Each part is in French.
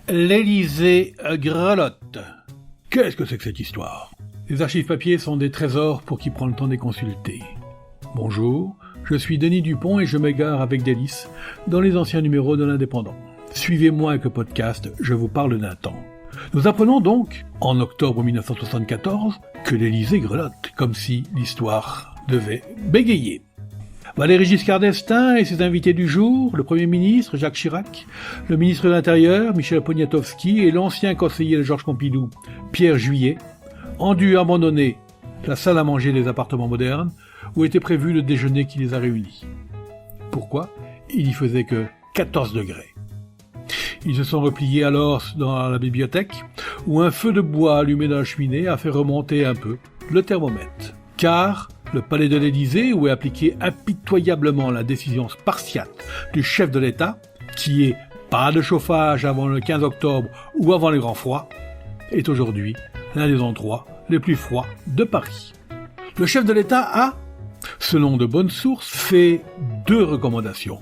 L'Élysée grelotte. Qu'est-ce que c'est que cette histoire ? Les archives papier sont des trésors pour qui prend le temps de les consulter. Bonjour, je suis Denis Dupont et je m'égare avec délice dans les anciens numéros de l'Indépendant. Suivez-moi avec le podcast, je vous parle d'un temps. Nous apprenons donc, en octobre 1974, que l'Élysée grelotte, comme si l'histoire devait bégayer. Valéry Giscard d'Estaing et ses invités du jour, le Premier ministre Jacques Chirac, le ministre de l'Intérieur Michel Poniatowski et l'ancien conseiller de Georges Pompidou Pierre Juillet, ont dû abandonner la salle à manger des appartements modernes où était prévu le déjeuner qui les a réunis. Pourquoi ? Il y faisait que 14 degrés. Ils se sont repliés alors dans la bibliothèque où un feu de bois allumé dans la cheminée a fait remonter un peu le thermomètre. Car le palais de l'Élysée, où est appliquée impitoyablement la décision spartiate du chef de l'État, qui est pas de chauffage avant le 15 octobre ou avant les grands froids, est aujourd'hui l'un des endroits les plus froids de Paris. Le chef de l'État a, selon de bonnes sources, fait 2 recommandations.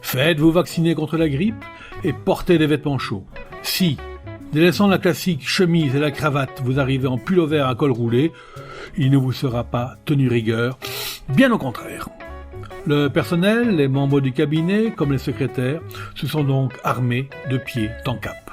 Faites-vous vacciner contre la grippe et portez des vêtements chauds. Si, délaissant la classique chemise et la cravate, vous arrivez en pull-over à col roulé, il ne vous sera pas tenu rigueur, bien au contraire. Le personnel, les membres du cabinet, comme les secrétaires, se sont donc armés de pieds en cap.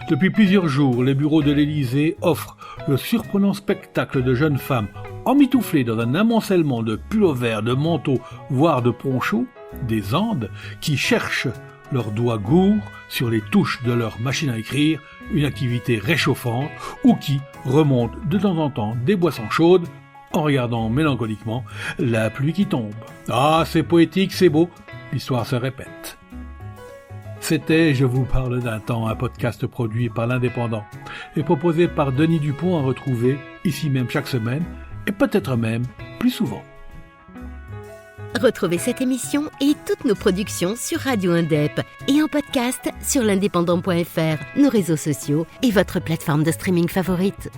Depuis plusieurs jours, les bureaux de l'Élysée offrent le surprenant spectacle de jeunes femmes emmitouflées dans un amoncellement de pullovers, de manteaux, voire de ponchos, des Andes, qui cherchent leurs doigts gourds sur les touches de leur machine à écrire, une activité réchauffante, ou qui remontent de temps en temps des boissons chaudes en regardant mélancoliquement la pluie qui tombe. Ah, c'est poétique, c'est beau, l'histoire se répète. C'était Je vous parle d'un temps, un podcast produit par l'Indépendant et proposé par Denis Dupont à retrouver ici même chaque semaine et peut-être même plus souvent. Retrouvez cette émission et toutes nos productions sur Radio Indep et en podcast sur l'indépendant.fr, nos réseaux sociaux et votre plateforme de streaming favorite.